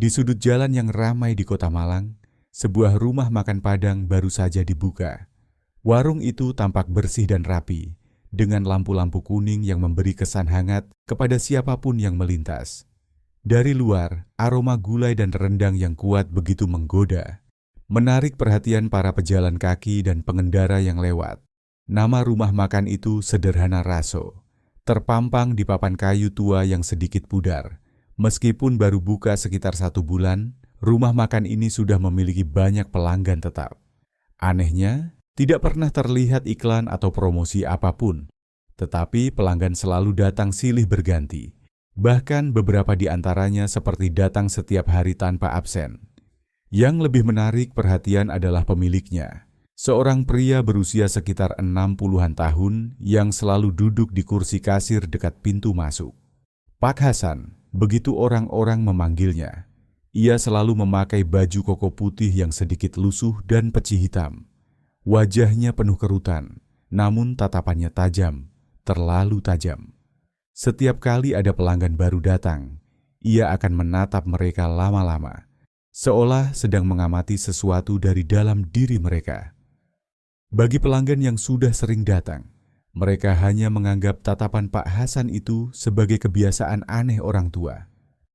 Di sudut jalan yang ramai di kota Malang, sebuah rumah makan Padang baru saja dibuka. Warung itu tampak bersih dan rapi, dengan lampu-lampu kuning yang memberi kesan hangat kepada siapapun yang melintas. Dari luar, aroma gulai dan rendang yang kuat begitu menggoda, menarik perhatian para pejalan kaki dan pengendara yang lewat. Nama rumah makan itu Sederhana Raso, terpampang di papan kayu tua yang sedikit pudar. Meskipun baru buka sekitar 1 bulan, rumah makan ini sudah memiliki banyak pelanggan tetap. Anehnya, tidak pernah terlihat iklan atau promosi apapun, tetapi pelanggan selalu datang silih berganti. Bahkan beberapa di antaranya seperti datang setiap hari tanpa absen. Yang lebih menarik perhatian adalah pemiliknya, seorang pria berusia sekitar 60-an tahun yang selalu duduk di kursi kasir dekat pintu masuk. Pak Hasan, begitu orang-orang memanggilnya. Ia selalu memakai baju koko putih yang sedikit lusuh dan peci hitam. Wajahnya penuh kerutan, namun tatapannya tajam, terlalu tajam. Setiap kali ada pelanggan baru datang, ia akan menatap mereka lama-lama, seolah sedang mengamati sesuatu dari dalam diri mereka. Bagi pelanggan yang sudah sering datang, mereka hanya menganggap tatapan Pak Hasan itu sebagai kebiasaan aneh orang tua.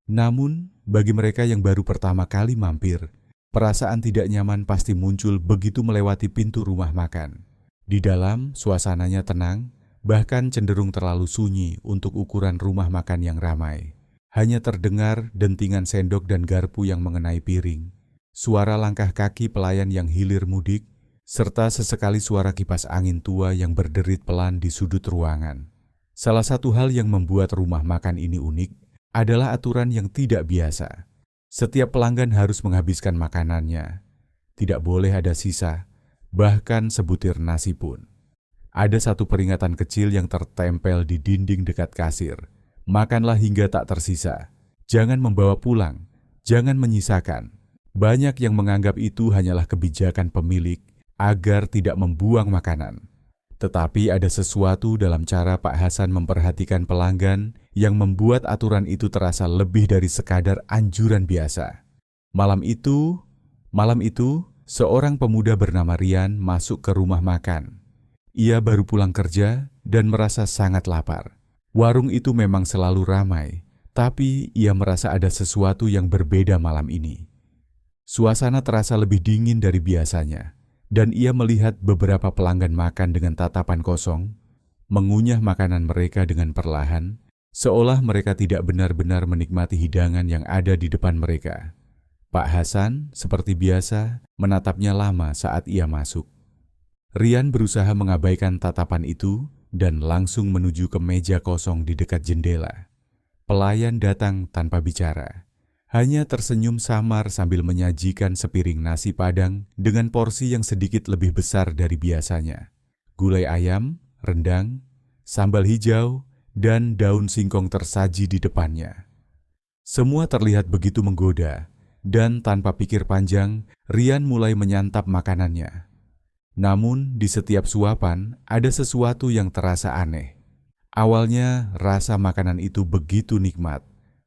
Namun, bagi mereka yang baru pertama kali mampir, perasaan tidak nyaman pasti muncul begitu melewati pintu rumah makan. Di dalam, suasananya tenang, bahkan cenderung terlalu sunyi untuk ukuran rumah makan yang ramai. Hanya terdengar dentingan sendok dan garpu yang mengenai piring, suara langkah kaki pelayan yang hilir mudik, serta sesekali suara kipas angin tua yang berderit pelan di sudut ruangan. Salah satu hal yang membuat rumah makan ini unik adalah aturan yang tidak biasa. Setiap pelanggan harus menghabiskan makanannya. Tidak boleh ada sisa, bahkan sebutir nasi pun. Ada satu peringatan kecil yang tertempel di dinding dekat kasir. Makanlah hingga tak tersisa. Jangan membawa pulang, jangan menyisakan. Banyak yang menganggap itu hanyalah kebijakan pemilik agar tidak membuang makanan. Tetapi ada sesuatu dalam cara Pak Hasan memperhatikan pelanggan yang membuat aturan itu terasa lebih dari sekadar anjuran biasa. Malam itu, seorang pemuda bernama Rian masuk ke rumah makan. Ia baru pulang kerja dan merasa sangat lapar. Warung itu memang selalu ramai, tapi ia merasa ada sesuatu yang berbeda malam ini. Suasana terasa lebih dingin dari biasanya. Dan ia melihat beberapa pelanggan makan dengan tatapan kosong, mengunyah makanan mereka dengan perlahan, seolah mereka tidak benar-benar menikmati hidangan yang ada di depan mereka. Pak Hasan, seperti biasa, menatapnya lama saat ia masuk. Rian berusaha mengabaikan tatapan itu dan langsung menuju ke meja kosong di dekat jendela. Pelayan datang tanpa bicara. Hanya tersenyum samar sambil menyajikan sepiring nasi Padang dengan porsi yang sedikit lebih besar dari biasanya. Gulai ayam, rendang, sambal hijau, dan daun singkong tersaji di depannya. Semua terlihat begitu menggoda, dan tanpa pikir panjang, Rian mulai menyantap makanannya. Namun, di setiap suapan ada sesuatu yang terasa aneh. Awalnya, rasa makanan itu begitu nikmat.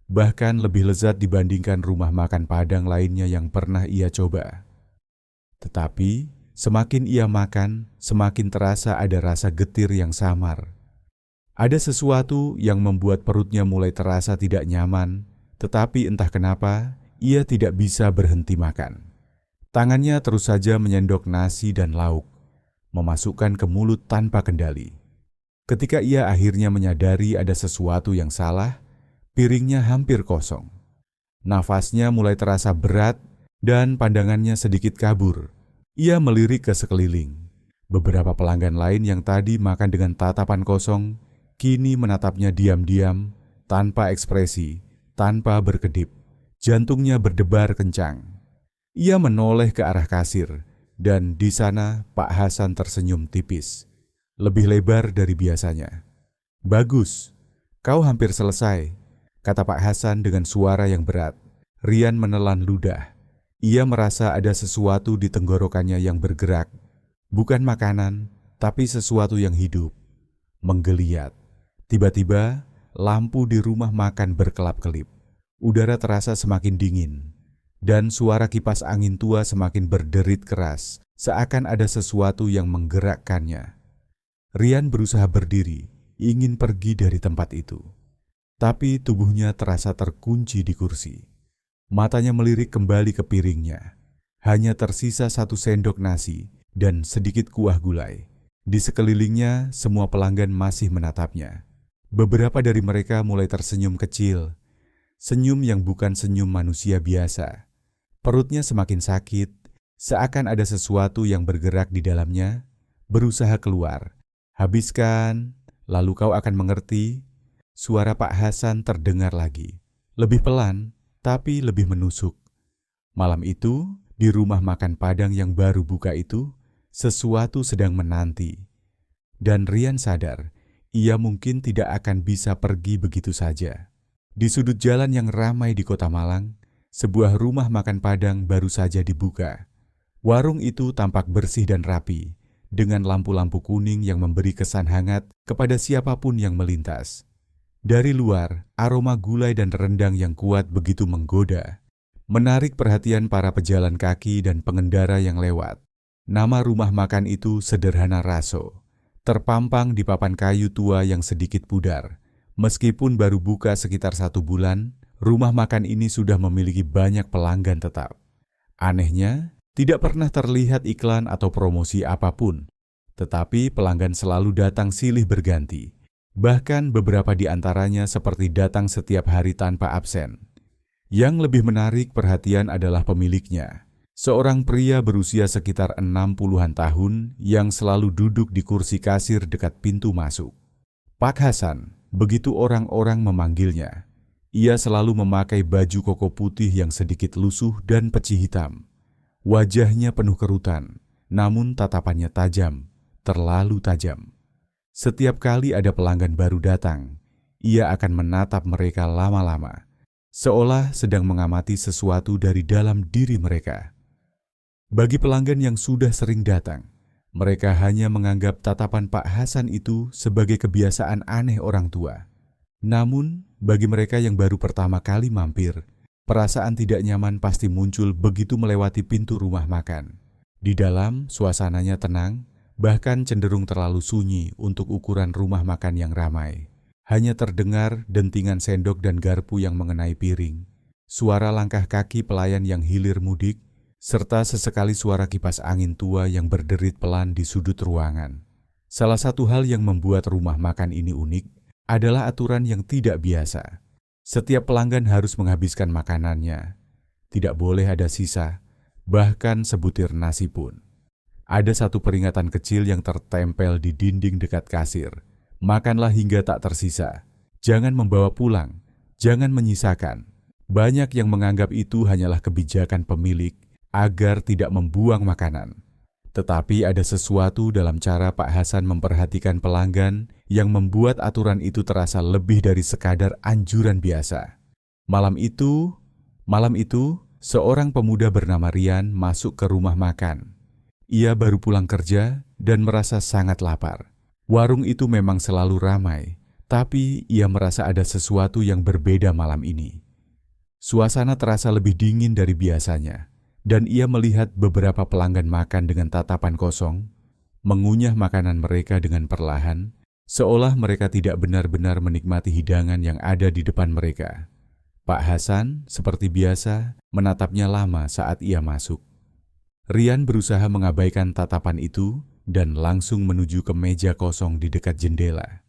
Bahkan lebih lezat dibandingkan rumah makan Padang lainnya yang pernah ia coba. Tetapi, semakin ia makan, semakin terasa ada rasa getir yang samar. Ada sesuatu yang membuat perutnya mulai terasa tidak nyaman, tetapi entah kenapa, ia tidak bisa berhenti makan. Tangannya terus saja menyendok nasi dan lauk, memasukkan ke mulut tanpa kendali. Ketika ia akhirnya menyadari ada sesuatu yang salah, piringnya hampir kosong. Nafasnya mulai terasa berat dan pandangannya sedikit kabur. Ia melirik ke sekeliling. Beberapa pelanggan lain yang tadi makan dengan tatapan kosong, kini menatapnya diam-diam, tanpa ekspresi, tanpa berkedip. Jantungnya berdebar kencang. Ia menoleh ke arah kasir, dan di sana Pak Hasan tersenyum tipis, lebih lebar dari biasanya. "Bagus, kau hampir selesai," kata Pak Hasan dengan suara yang berat. Rian menelan ludah. Ia merasa ada sesuatu di tenggorokannya yang bergerak. Bukan makanan, tapi sesuatu yang hidup. Menggeliat. Tiba-tiba, lampu di rumah makan berkelap-kelip. Udara terasa semakin dingin, dan suara kipas angin tua semakin berderit keras, seakan ada sesuatu yang menggerakkannya. Rian berusaha berdiri, ingin pergi dari tempat itu. Tapi tubuhnya terasa terkunci di kursi. Matanya melirik kembali ke piringnya. Hanya tersisa 1 sendok nasi dan sedikit kuah gulai. Di sekelilingnya, semua pelanggan masih menatapnya. Beberapa dari mereka mulai tersenyum kecil. Senyum yang bukan senyum manusia biasa. Perutnya semakin sakit, seakan ada sesuatu yang bergerak di dalamnya, berusaha keluar. "Habiskan, lalu kau akan mengerti." Suara Pak Hasan terdengar lagi. Lebih pelan, tapi lebih menusuk. Malam itu, di rumah makan Padang yang baru buka itu, sesuatu sedang menanti. Dan Rian sadar, ia mungkin tidak akan bisa pergi begitu saja. Di sudut jalan yang ramai di Kota Malang, sebuah rumah makan Padang baru saja dibuka. Warung itu tampak bersih dan rapi, dengan lampu-lampu kuning yang memberi kesan hangat kepada siapapun yang melintas. Dari luar, aroma gulai dan rendang yang kuat begitu menggoda, menarik perhatian para pejalan kaki dan pengendara yang lewat. Nama rumah makan itu sederhana Raso, terpampang di papan kayu tua yang sedikit pudar. Meskipun baru buka sekitar 1 bulan, rumah makan ini sudah memiliki banyak pelanggan tetap. Anehnya, tidak pernah terlihat iklan atau promosi apapun, tetapi pelanggan selalu datang silih berganti. Bahkan beberapa di antaranya seperti datang setiap hari tanpa absen. Yang lebih menarik perhatian adalah pemiliknya, seorang pria berusia sekitar 60-an tahun yang selalu duduk di kursi kasir dekat pintu masuk. Pak Hasan, begitu orang-orang memanggilnya. Ia selalu memakai baju koko putih yang sedikit lusuh dan peci hitam. Wajahnya penuh kerutan, namun tatapannya tajam, terlalu tajam. Setiap kali ada pelanggan baru datang, ia akan menatap mereka lama-lama, seolah sedang mengamati sesuatu dari dalam diri mereka. Bagi pelanggan yang sudah sering datang, mereka hanya menganggap tatapan Pak Hasan itu sebagai kebiasaan aneh orang tua. Namun, bagi mereka yang baru pertama kali mampir, perasaan tidak nyaman pasti muncul begitu melewati pintu rumah makan. Di dalam, suasananya tenang, bahkan cenderung terlalu sunyi untuk ukuran rumah makan yang ramai. Hanya terdengar dentingan sendok dan garpu yang mengenai piring, suara langkah kaki pelayan yang hilir mudik, serta sesekali suara kipas angin tua yang berderit pelan di sudut ruangan. Salah satu hal yang membuat rumah makan ini unik adalah aturan yang tidak biasa. Setiap pelanggan harus menghabiskan makanannya. Tidak boleh ada sisa, bahkan sebutir nasi pun. Ada satu peringatan kecil yang tertempel di dinding dekat kasir. Makanlah hingga tak tersisa. Jangan membawa pulang, jangan menyisakan. Banyak yang menganggap itu hanyalah kebijakan pemilik agar tidak membuang makanan. Tetapi ada sesuatu dalam cara Pak Hasan memperhatikan pelanggan yang membuat aturan itu terasa lebih dari sekadar anjuran biasa. Malam itu, seorang pemuda bernama Rian masuk ke rumah makan. Ia baru pulang kerja dan merasa sangat lapar. Warung itu memang selalu ramai, tapi ia merasa ada sesuatu yang berbeda malam ini. Suasana terasa lebih dingin dari biasanya, dan ia melihat beberapa pelanggan makan dengan tatapan kosong, mengunyah makanan mereka dengan perlahan, seolah mereka tidak benar-benar menikmati hidangan yang ada di depan mereka. Pak Hasan, seperti biasa, menatapnya lama saat ia masuk. Rian berusaha mengabaikan tatapan itu dan langsung menuju ke meja kosong di dekat jendela.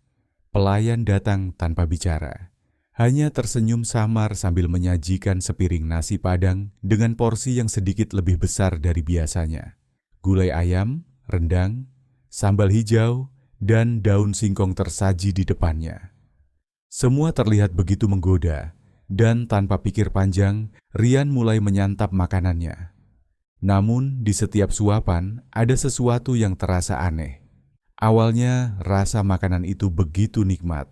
Pelayan datang tanpa bicara. Hanya tersenyum samar sambil menyajikan sepiring nasi Padang dengan porsi yang sedikit lebih besar dari biasanya. Gulai ayam, rendang, sambal hijau, dan daun singkong tersaji di depannya. Semua terlihat begitu menggoda, dan tanpa pikir panjang, Rian mulai menyantap makanannya. Namun, di setiap suapan ada sesuatu yang terasa aneh. Awalnya, rasa makanan itu begitu nikmat,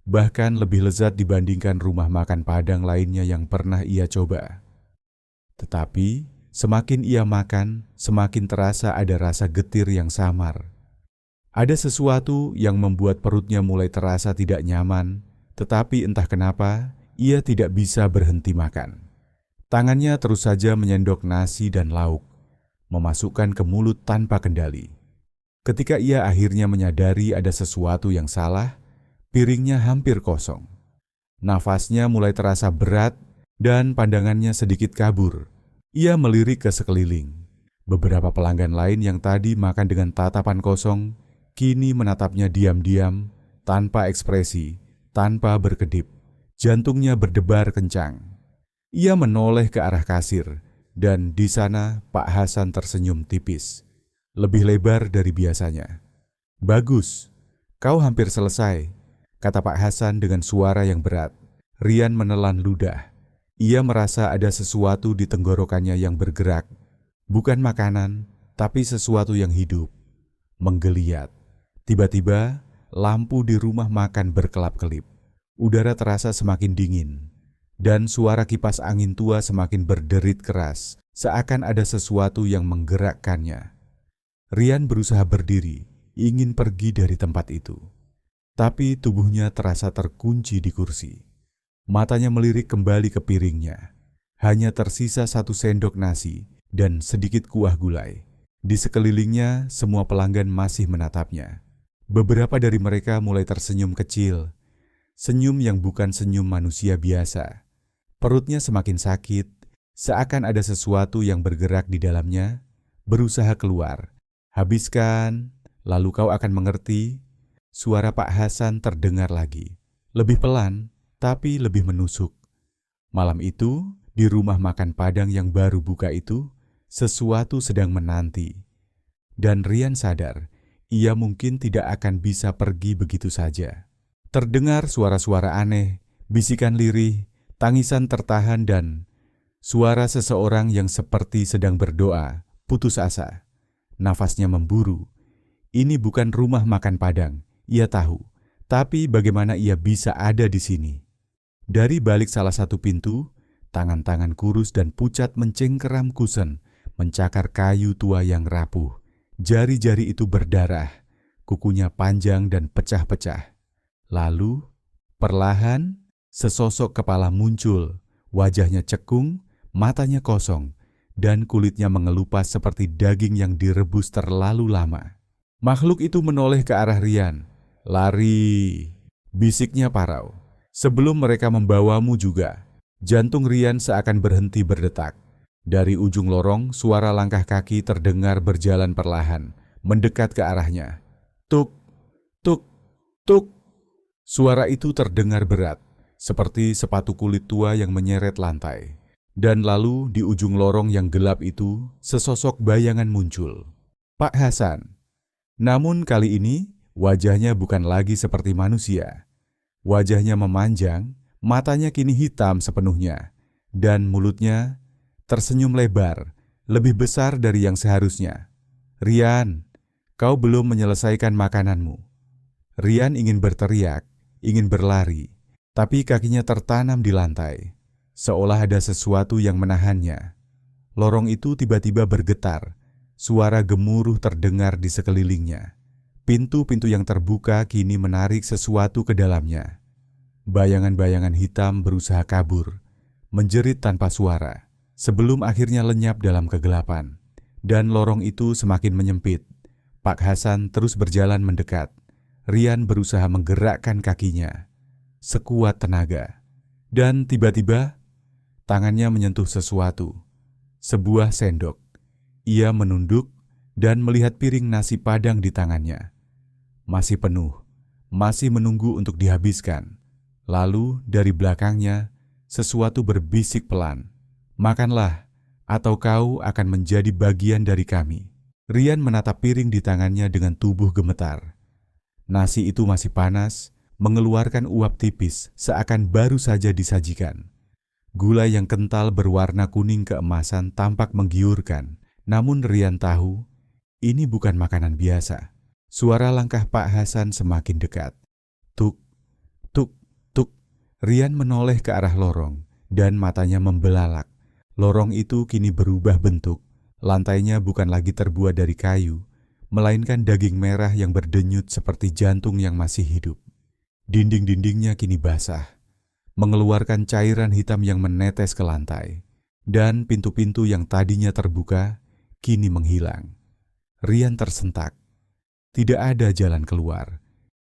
bahkan lebih lezat dibandingkan rumah makan Padang lainnya yang pernah ia coba. Tetapi, semakin ia makan, semakin terasa ada rasa getir yang samar. Ada sesuatu yang membuat perutnya mulai terasa tidak nyaman, tetapi entah kenapa, ia tidak bisa berhenti makan. Tangannya terus saja menyendok nasi dan lauk, memasukkan ke mulut tanpa kendali. Ketika ia akhirnya menyadari ada sesuatu yang salah, piringnya hampir kosong. Nafasnya mulai terasa berat dan pandangannya sedikit kabur. Ia melirik ke sekeliling. Beberapa pelanggan lain yang tadi makan dengan tatapan kosong, kini menatapnya diam-diam, tanpa ekspresi, tanpa berkedip. Jantungnya berdebar kencang. Ia menoleh ke arah kasir, dan di sana Pak Hasan tersenyum tipis, lebih lebar dari biasanya. "Bagus, kau hampir selesai," kata Pak Hasan dengan suara yang berat. Rian menelan ludah. Ia merasa ada sesuatu di tenggorokannya yang bergerak. Bukan makanan, tapi sesuatu yang hidup, menggeliat. Tiba-tiba, lampu di rumah makan berkelap-kelip. Udara terasa semakin dingin, dan suara kipas angin tua semakin berderit keras, seakan ada sesuatu yang menggerakkannya. Rian berusaha berdiri, ingin pergi dari tempat itu. Tapi tubuhnya terasa terkunci di kursi. Matanya melirik kembali ke piringnya. Hanya tersisa 1 sendok nasi dan sedikit kuah gulai. Di sekelilingnya, semua pelanggan masih menatapnya. Beberapa dari mereka mulai tersenyum kecil. Senyum yang bukan senyum manusia biasa. Perutnya semakin sakit, seakan ada sesuatu yang bergerak di dalamnya, berusaha keluar. "Habiskan, lalu kau akan mengerti." Suara Pak Hasan terdengar lagi. Lebih pelan, tapi lebih menusuk. Malam itu, di rumah makan Padang yang baru buka itu, sesuatu sedang menanti. Dan Rian sadar, ia mungkin tidak akan bisa pergi begitu saja. Terdengar suara-suara aneh, bisikan lirih, tangisan tertahan dan suara seseorang yang seperti sedang berdoa, putus asa. Nafasnya memburu. Ini bukan rumah makan Padang, ia tahu. Tapi bagaimana ia bisa ada di sini? Dari balik salah satu pintu, tangan-tangan kurus dan pucat mencengkeram kusen, mencakar kayu tua yang rapuh. Jari-jari itu berdarah, kukunya panjang dan pecah-pecah. Lalu, perlahan, sesosok kepala muncul, wajahnya cekung, matanya kosong, dan kulitnya mengelupas seperti daging yang direbus terlalu lama. Makhluk itu menoleh ke arah Rian. "Lari," bisiknya parau. "Sebelum mereka membawamu juga." Jantung Rian seakan berhenti berdetak. Dari ujung lorong, suara langkah kaki terdengar berjalan perlahan, mendekat ke arahnya. Tuk, tuk, tuk. Suara itu terdengar berat, seperti sepatu kulit tua yang menyeret lantai. Dan lalu di ujung lorong yang gelap itu, sesosok bayangan muncul. Pak Hasan. Namun kali ini, wajahnya bukan lagi seperti manusia. Wajahnya memanjang, matanya kini hitam sepenuhnya, dan mulutnya tersenyum lebar, lebih besar dari yang seharusnya. "Rian, kau belum menyelesaikan makananmu." Rian ingin berteriak, ingin berlari, tapi kakinya tertanam di lantai, seolah ada sesuatu yang menahannya. Lorong itu tiba-tiba bergetar, suara gemuruh terdengar di sekelilingnya. Pintu-pintu yang terbuka kini menarik sesuatu ke dalamnya. Bayangan-bayangan hitam berusaha kabur, menjerit tanpa suara, sebelum akhirnya lenyap dalam kegelapan. Dan lorong itu semakin menyempit. Pak Hasan terus berjalan mendekat. Rian berusaha menggerakkan kakinya, sekuat tenaga. Dan tiba-tiba, tangannya menyentuh sesuatu, sebuah sendok. Ia menunduk dan melihat piring nasi Padang di tangannya. Masih penuh, masih menunggu untuk dihabiskan. Lalu dari belakangnya, sesuatu berbisik pelan. "Makanlah, atau kau akan menjadi bagian dari kami." Rian menatap piring di tangannya dengan tubuh gemetar. Nasi itu masih panas, mengeluarkan uap tipis seakan baru saja disajikan. Gula yang kental berwarna kuning keemasan tampak menggiurkan, namun Rian tahu ini bukan makanan biasa. Suara langkah Pak Hasan semakin dekat. Tuk, tuk, tuk. Rian menoleh ke arah lorong dan matanya membelalak. Lorong itu kini berubah bentuk. Lantainya bukan lagi terbuat dari kayu, melainkan daging merah yang berdenyut seperti jantung yang masih hidup. Dinding-dindingnya kini basah. mengeluarkan cairan hitam yang menetes ke lantai, dan pintu-pintu yang tadinya terbuka kini menghilang. Rian tersentak. Tidak ada jalan keluar.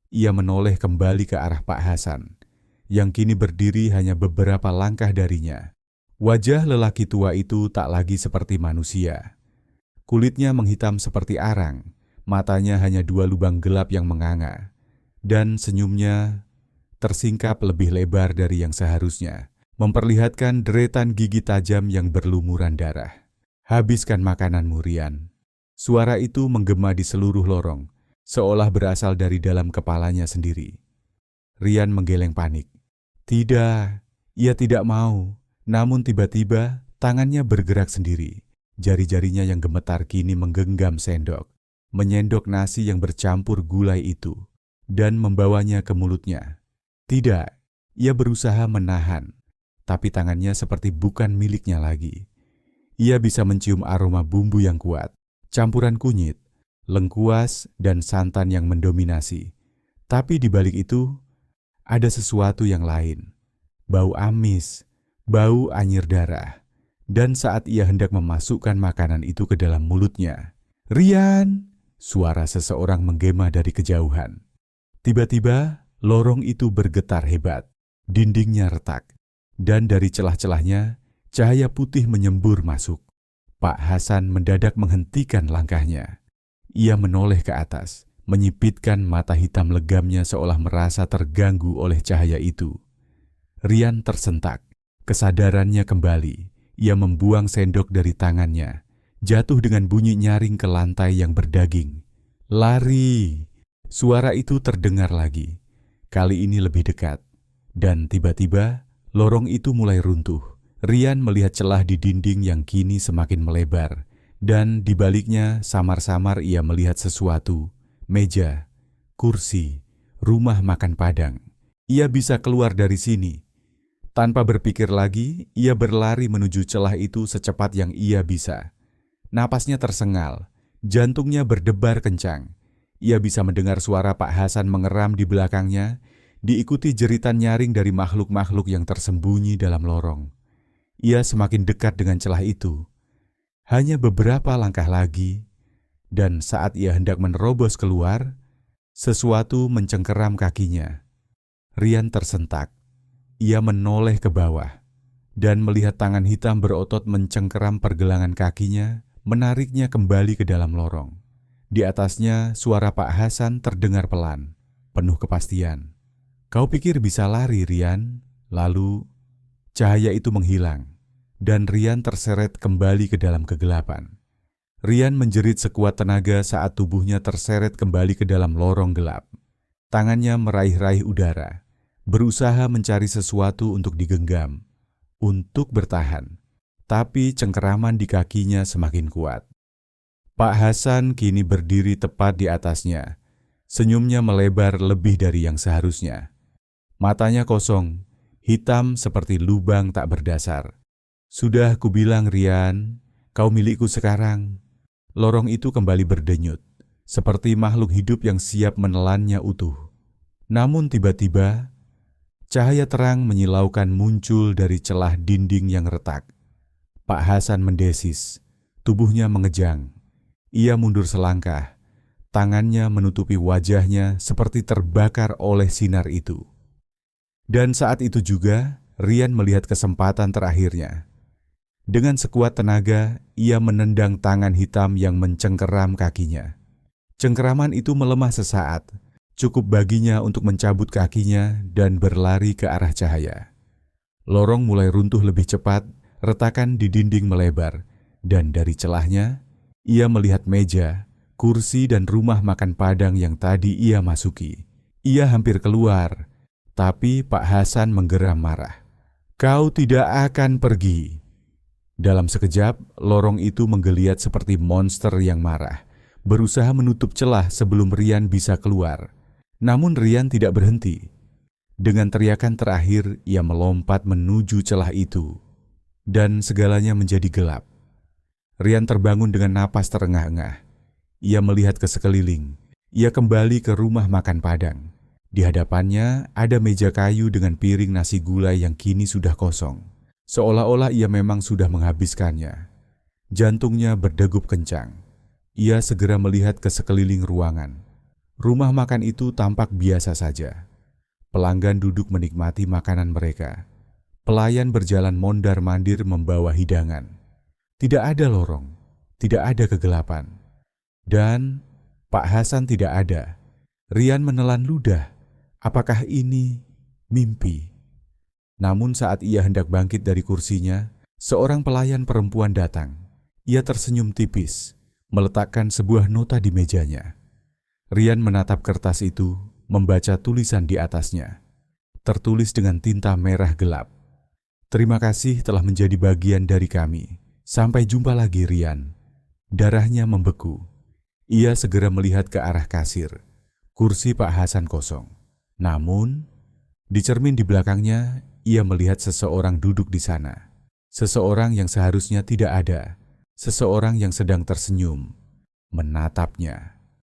Ia menoleh kembali ke arah Pak Hasan, yang kini berdiri hanya beberapa langkah darinya. Wajah lelaki tua itu tak lagi seperti manusia. Kulitnya menghitam seperti arang, matanya hanya dua lubang gelap yang menganga, dan senyumnya tersingkap lebih lebar dari yang seharusnya, memperlihatkan deretan gigi tajam yang berlumuran darah. "Habiskan makananmu, Rian." Suara itu menggema di seluruh lorong, seolah berasal dari dalam kepalanya sendiri. Rian menggeleng panik. Tidak, ia tidak mau. Namun tiba-tiba tangannya bergerak sendiri. Jari-jarinya yang gemetar kini menggenggam sendok, menyendok nasi yang bercampur gulai itu, dan membawanya ke mulutnya. Tidak, ia berusaha menahan, tapi tangannya seperti bukan miliknya lagi. Ia bisa mencium aroma bumbu yang kuat, campuran kunyit, lengkuas, dan santan yang mendominasi. Tapi di balik itu, ada sesuatu yang lain. Bau amis, bau anyir darah. Dan saat ia hendak memasukkan makanan itu ke dalam mulutnya, "Rian!" Suara seseorang menggema dari kejauhan. Tiba-tiba, lorong itu bergetar hebat. Dindingnya retak. Dan dari celah-celahnya, cahaya putih menyembur masuk. Pak Hasan mendadak menghentikan langkahnya. Ia menoleh ke atas, menyipitkan mata hitam legamnya seolah merasa terganggu oleh cahaya itu. Rian tersentak. Kesadarannya kembali. Ia membuang sendok dari tangannya, jatuh dengan bunyi nyaring ke lantai yang berdaging. "Lari!" Suara itu terdengar lagi, kali ini lebih dekat. Dan tiba-tiba, lorong itu mulai runtuh. Rian melihat celah di dinding yang kini semakin melebar, dan di baliknya samar-samar ia melihat sesuatu, meja, kursi, rumah makan Padang. Ia bisa keluar dari sini. Tanpa berpikir lagi, ia berlari menuju celah itu secepat yang ia bisa. Napasnya tersengal, jantungnya berdebar kencang. Ia bisa mendengar suara Pak Hasan mengeram di belakangnya, diikuti jeritan nyaring dari makhluk-makhluk yang tersembunyi dalam lorong. Ia semakin dekat dengan celah itu. Hanya beberapa langkah lagi, dan saat ia hendak menerobos keluar, sesuatu mencengkeram kakinya. Rian tersentak. Ia menoleh ke bawah dan melihat tangan hitam berotot mencengkeram pergelangan kakinya, menariknya kembali ke dalam lorong. Di atasnya, suara Pak Hasan terdengar pelan, penuh kepastian. "Kau pikir bisa lari, Rian?" Lalu, cahaya itu menghilang, dan Rian terseret kembali ke dalam kegelapan. Rian menjerit sekuat tenaga saat tubuhnya terseret kembali ke dalam lorong gelap. Tangannya meraih-raih udara, berusaha mencari sesuatu untuk digenggam, untuk bertahan. Tapi cengkeraman di kakinya semakin kuat. Pak Hasan kini berdiri tepat di atasnya. Senyumnya melebar lebih dari yang seharusnya. Matanya kosong, hitam seperti lubang tak berdasar. "Sudah kubilang, Rian, kau milikku sekarang." Lorong itu kembali berdenyut, seperti makhluk hidup yang siap menelannya utuh. Namun tiba-tiba, cahaya terang menyilaukan muncul dari celah dinding yang retak. Pak Hasan mendesis, tubuhnya mengejang. Ia mundur selangkah, tangannya menutupi wajahnya seperti terbakar oleh sinar itu. Dan saat itu juga, Rian melihat kesempatan terakhirnya. Dengan sekuat tenaga, ia menendang tangan hitam yang mencengkeram kakinya. Cengkeraman itu melemah sesaat, cukup baginya untuk mencabut kakinya dan berlari ke arah cahaya. Lorong mulai runtuh lebih cepat, retakan di dinding melebar, dan dari celahnya, ia melihat meja, kursi dan rumah makan Padang yang tadi ia masuki. Ia hampir keluar, tapi Pak Hasan menggeram marah. "Kau tidak akan pergi." Dalam sekejap, lorong itu menggeliat seperti monster yang marah, berusaha menutup celah sebelum Rian bisa keluar. Namun Rian tidak berhenti. Dengan teriakan terakhir, ia melompat menuju celah itu. Dan segalanya menjadi gelap. Rian terbangun dengan napas terengah-engah. Ia melihat ke sekeliling. Ia kembali ke rumah makan Padang. Di hadapannya ada meja kayu dengan piring nasi gulai yang kini sudah kosong. Seolah-olah ia memang sudah menghabiskannya. Jantungnya berdegup kencang. Ia segera melihat ke sekeliling ruangan. Rumah makan itu tampak biasa saja. Pelanggan duduk menikmati makanan mereka. Pelayan berjalan mondar-mandir membawa hidangan. Tidak ada lorong, tidak ada kegelapan. Dan Pak Hasan tidak ada. Rian menelan ludah. Apakah ini mimpi? Namun saat ia hendak bangkit dari kursinya, seorang pelayan perempuan datang. Ia tersenyum tipis, meletakkan sebuah nota di mejanya. Rian menatap kertas itu, membaca tulisan di atasnya. Tertulis dengan tinta merah gelap. "Terima kasih telah menjadi bagian dari kami. Sampai jumpa lagi, Rian." Darahnya membeku. Ia segera melihat ke arah kasir. Kursi Pak Hasan kosong. Namun, di cermin di belakangnya, ia melihat seseorang duduk di sana. Seseorang yang seharusnya tidak ada. Seseorang yang sedang tersenyum, menatapnya.